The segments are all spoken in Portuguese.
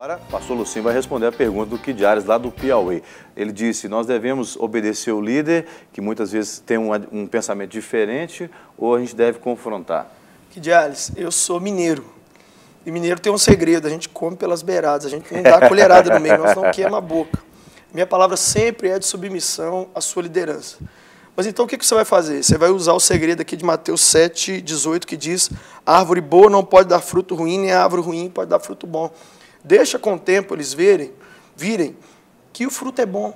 Agora, o pastor Lucinho vai responder a pergunta do Kid Ares, lá do Piauí. Ele disse, nós devemos obedecer o líder, que muitas vezes tem um pensamento diferente, ou a gente deve confrontar? Kid Ares, eu sou mineiro. E mineiro tem um segredo, a gente come pelas beiradas, a gente não dá a colherada no meio, nós não queima a boca. Minha palavra sempre é de submissão à sua liderança. Mas então o que você vai fazer? Você vai usar o segredo aqui de Mateus 7:18, que diz, a árvore boa não pode dar fruto ruim, nem a árvore ruim pode dar fruto bom. Deixa com o tempo eles virem que o fruto é bom,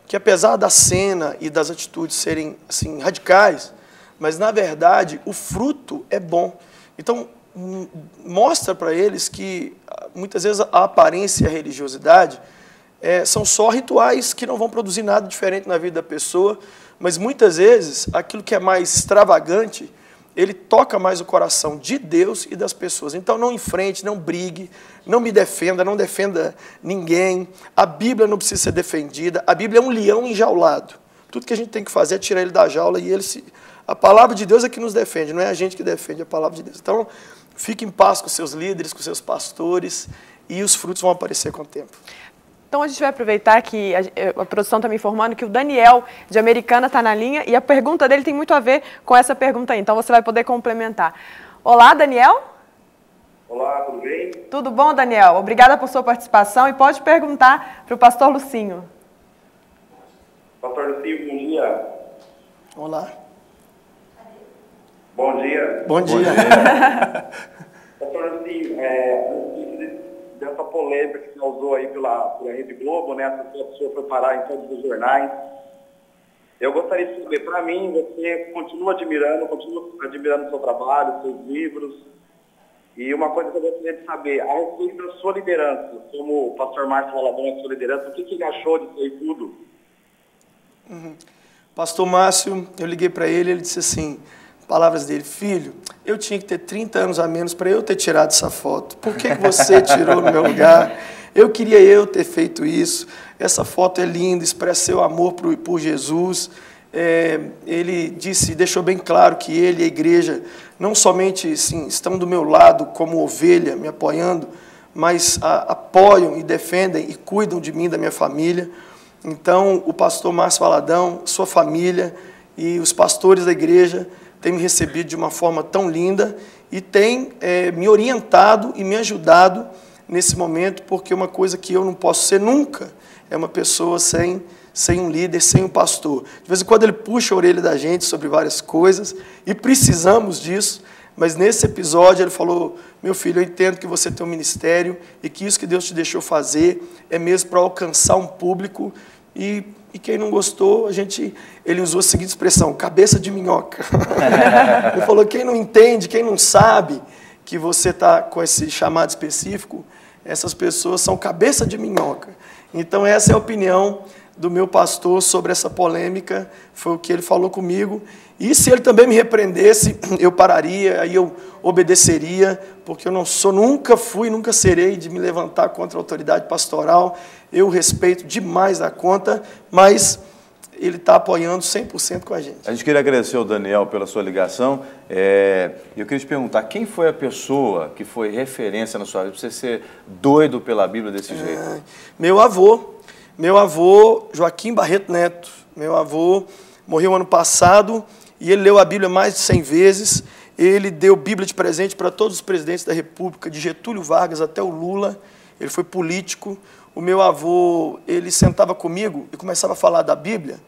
que apesar da cena e das atitudes serem assim, radicais, mas na verdade o fruto é bom. Então, mostra para eles que muitas vezes a aparência e a religiosidade são só rituais que não vão produzir nada diferente na vida da pessoa, mas muitas vezes aquilo que é mais extravagante, ele toca mais o coração de Deus e das pessoas. Então não enfrente, não brigue, não me defenda, não defenda ninguém. A Bíblia não precisa ser defendida, a Bíblia é um leão enjaulado. Tudo que a gente tem que fazer é tirar ele da jaula e a palavra de Deus é que nos defende, não é a gente que defende a palavra de Deus. Então, fique em paz com seus líderes, com seus pastores, e os frutos vão aparecer com o tempo. Então, a gente vai aproveitar que a produção está me informando que o Daniel, de Americana, está na linha, e a pergunta dele tem muito a ver com essa pergunta aí, então você vai poder complementar. Olá, Daniel? Olá, tudo bem? Tudo bom, Daniel? Obrigada por sua participação, e pode perguntar para o pastor Lucinho. Pastor Lucinho, bom dia. Olá. Bom dia. Bom dia. Pastor Lucinho, dessa polêmica que causou aí pela Rede Globo, né? A pessoa foi parar em todos os jornais. Eu gostaria de saber, para mim, você continua admirando o seu trabalho, seus livros. E uma coisa que eu gostaria de saber, a respeito da sua liderança, como o pastor Márcio Valadão, a sua liderança, o que ele achou disso aí tudo? Pastor Márcio, eu liguei para ele, ele disse assim, palavras dele, filho, eu tinha que ter 30 anos a menos para eu ter tirado essa foto. Por que você tirou no meu lugar? Eu queria ter feito isso. Essa foto é linda, expressa seu amor por Jesus. Ele deixou bem claro que ele e a igreja não somente assim, estão do meu lado como ovelha, me apoiando, mas apoiam e defendem e cuidam de mim, da minha família. Então, o pastor Márcio Valadão, sua família e os pastores da igreja têm me recebido de uma forma tão linda e têm me orientado e me ajudado nesse momento, porque uma coisa que eu não posso ser nunca é uma pessoa sem um líder, sem um pastor. De vez em quando ele puxa a orelha da gente sobre várias coisas e precisamos disso, mas nesse episódio ele falou, meu filho, eu entendo que você tem um ministério e que isso que Deus te deixou fazer é mesmo para alcançar um público e quem não gostou, ele usou a seguinte expressão, cabeça de minhoca. Ele falou, quem não entende, quem não sabe que você está com esse chamado específico, essas pessoas são cabeça de minhoca. Então essa é a opinião do meu pastor sobre essa polêmica, foi o que ele falou comigo. E se ele também me repreendesse, eu pararia, aí eu obedeceria, porque eu nunca fui, nunca serei de me levantar contra a autoridade pastoral. Eu respeito demais a conta, mas ele está apoiando 100% com a gente. A gente queria agradecer ao Daniel pela sua ligação. Eu queria te perguntar, quem foi a pessoa que foi referência na sua vida, para você ser doido pela Bíblia desse jeito? Meu avô, Joaquim Barreto Neto. Meu avô morreu ano passado e ele leu a Bíblia mais de 100 vezes. Ele deu Bíblia de presente para todos os presidentes da República, de Getúlio Vargas até o Lula. Ele foi político. O meu avô, ele sentava comigo e começava a falar da Bíblia.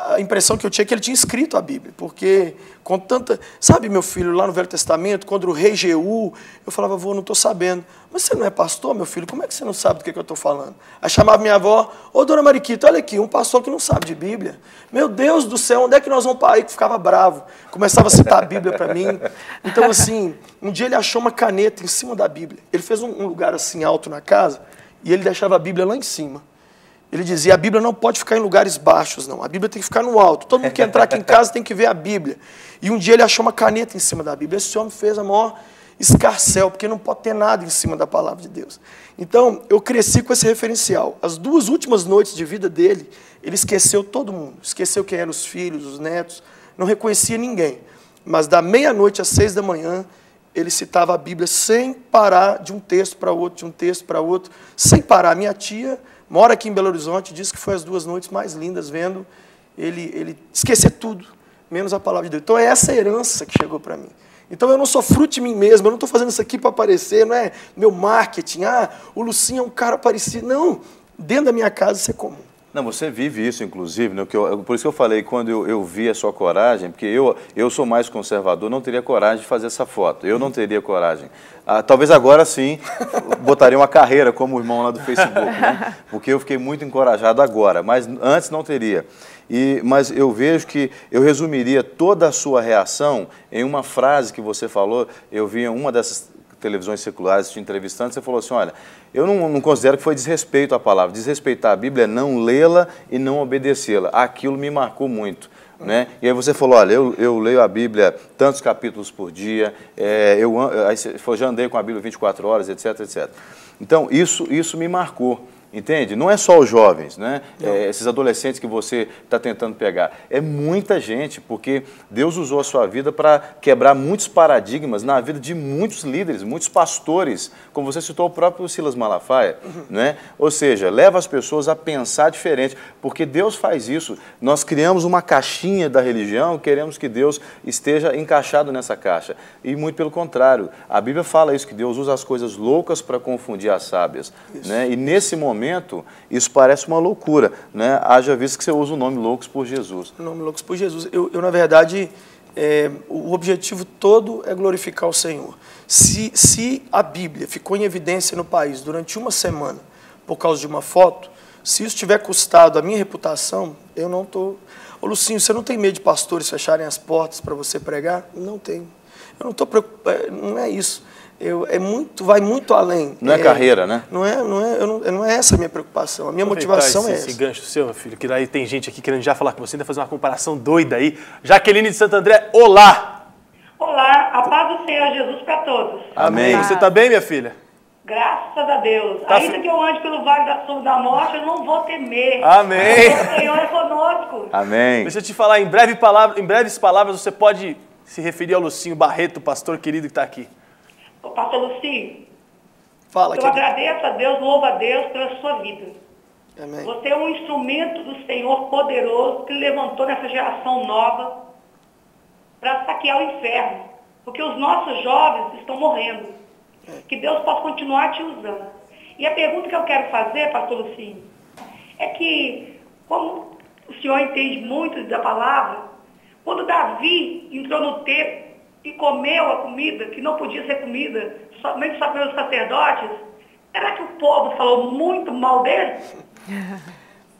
A impressão que eu tinha é que ele tinha escrito a Bíblia, porque com tanta... Sabe, meu filho, lá no Velho Testamento, quando o rei Jeú, eu falava, avô, não estou sabendo. Mas você não é pastor, meu filho? Como é que você não sabe do que eu estou falando? Aí chamava minha avó, ô, dona Mariquita, olha aqui, um pastor que não sabe de Bíblia. Meu Deus do céu, onde é que nós vamos parar? Aí ficava bravo, começava a citar a Bíblia para mim. Então, assim, um dia ele achou uma caneta em cima da Bíblia. Ele fez um lugar assim alto na casa e ele deixava a Bíblia lá em cima. Ele dizia, a Bíblia não pode ficar em lugares baixos, não. A Bíblia tem que ficar no alto. Todo mundo que entrar aqui em casa tem que ver a Bíblia. E um dia ele achou uma caneta em cima da Bíblia. Esse homem fez a maior escarcéu, porque não pode ter nada em cima da palavra de Deus. Então, eu cresci com esse referencial. As 2 últimas noites de vida dele, ele esqueceu todo mundo. Esqueceu quem eram os filhos, os netos. Não reconhecia ninguém. Mas da meia-noite às 6 da manhã, ele citava a Bíblia sem parar, de um texto para outro, de um texto para outro, sem parar. Minha tia mora aqui em Belo Horizonte, disse que foi as 2 noites mais lindas vendo ele esquecer tudo, menos a palavra de Deus. Então é essa herança que chegou para mim. Então eu não sou fruto de mim mesmo, eu não estou fazendo isso aqui para aparecer, não é meu marketing, o Lucinho é um cara parecido. Não, dentro da minha casa isso é comum. Não, você vive isso, inclusive, né, por isso que eu falei, quando eu vi a sua coragem, porque eu sou mais conservador, não teria coragem de fazer essa foto, eu não teria coragem. Talvez agora sim, botaria uma carreira como o irmão lá do Facebook, né, porque eu fiquei muito encorajado agora, mas antes não teria. Mas eu vejo que eu resumiria toda a sua reação em uma frase que você falou, eu vi em uma dessas televisões seculares te entrevistando, você falou assim, olha, eu não considero que foi desrespeito à palavra. Desrespeitar a Bíblia é não lê-la e não obedecê-la. Aquilo me marcou muito. Né? E aí você falou, olha, eu leio a Bíblia tantos capítulos por dia, aí você falou, já andei com a Bíblia 24 horas, etc, etc. Então, isso me marcou. Entende? Não é só os jovens, né? Esses adolescentes que você está tentando pegar. É muita gente, porque Deus usou a sua vida para quebrar muitos paradigmas na vida de muitos líderes, muitos pastores, como você citou o próprio Silas Malafaia, né? Ou seja, leva as pessoas a pensar diferente, porque Deus faz isso. Nós criamos uma caixinha da religião, queremos que Deus esteja encaixado nessa caixa. E muito pelo contrário, a Bíblia fala isso, que Deus usa as coisas loucas para confundir as sábias. Né? E nesse momento, isso parece uma loucura, né? Haja visto que você usa o nome Loucos por Jesus. O nome Loucos por Jesus. Eu na verdade, o objetivo todo é glorificar o Senhor. Se a Bíblia ficou em evidência no país durante uma semana por causa de uma foto, se isso tiver custado a minha reputação, eu não estou... Ô Lucinho, você não tem medo de pastores fecharem as portas para você pregar? Não tenho. Eu não estou preocupado, não é isso. Vai muito além. Não é carreira, né? Não é essa a minha preocupação. A minha motivação é essa. Esse gancho seu, meu filho, que daí tem gente aqui querendo já falar com você, ainda fazer uma comparação doida aí. Jaqueline de Santo André, olá! Olá, a paz do Senhor Jesus para todos. Amém. Você está bem, minha filha? Graças a Deus. Ainda que eu ande pelo vale da sombra da morte, eu não vou temer. Amém. O Senhor é conosco. Amém. Deixa eu te falar, em breves palavras, você pode se referir ao Lucinho Barreto, pastor querido que está aqui. Pastor Lucinho, fala, eu agradeço a Deus, louvo a Deus pela sua vida. Amém. Você é um instrumento do Senhor poderoso que levantou nessa geração nova para saquear o inferno. Porque os nossos jovens estão morrendo. Que Deus possa continuar te usando. E a pergunta que eu quero fazer, pastor Lucinho, é que, como o senhor entende muito da palavra, quando Davi entrou no templo e comeu a comida, que não podia ser comida, somente só pelos sacerdotes, será que o povo falou muito mal dele?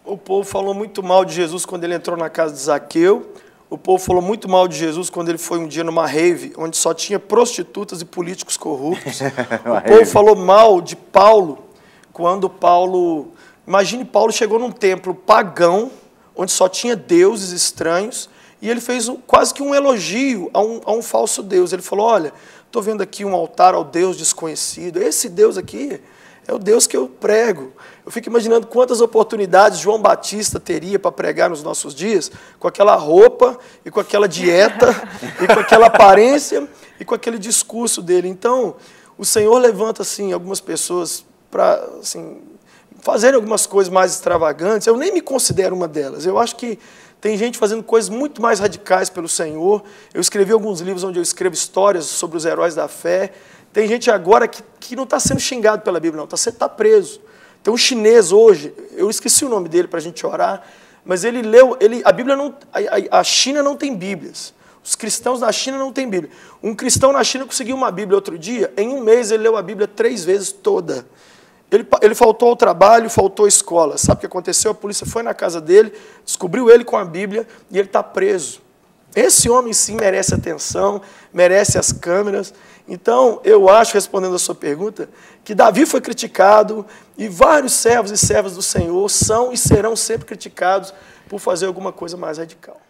O povo falou muito mal de Jesus quando ele entrou na casa de Zaqueu. O povo falou muito mal de Jesus quando ele foi um dia numa rave, onde só tinha prostitutas e políticos corruptos. O povo falou mal de Paulo, quando Paulo... Imagine, Paulo chegou num templo pagão, onde só tinha deuses estranhos, e ele fez quase que um elogio a um falso Deus. Ele falou, olha, estou vendo aqui um altar ao Deus desconhecido. Esse Deus aqui é o Deus que eu prego. Eu fico imaginando quantas oportunidades João Batista teria para pregar nos nossos dias, com aquela roupa, e com aquela dieta, e com aquela aparência, e com aquele discurso dele. Então, o Senhor levanta assim, algumas pessoas para assim, fazerem algumas coisas mais extravagantes. Eu nem me considero uma delas. Eu acho que tem gente fazendo coisas muito mais radicais pelo Senhor. Eu escrevi alguns livros onde eu escrevo histórias sobre os heróis da fé. Tem gente agora que não está sendo xingado pela Bíblia, não, está preso. Tem um chinês hoje, eu esqueci o nome dele para a gente orar, mas ele leu, a Bíblia não, a China não tem Bíblias. Os cristãos na China não têm Bíblia. Um cristão na China conseguiu uma Bíblia outro dia, em um mês ele leu a Bíblia 3 vezes toda. Ele faltou ao trabalho, faltou à escola. Sabe o que aconteceu? A polícia foi na casa dele, descobriu ele com a Bíblia e ele está preso. Esse homem sim merece atenção, merece as câmeras. Então, eu acho, respondendo a sua pergunta, que Davi foi criticado e vários servos e servas do Senhor são e serão sempre criticados por fazer alguma coisa mais radical.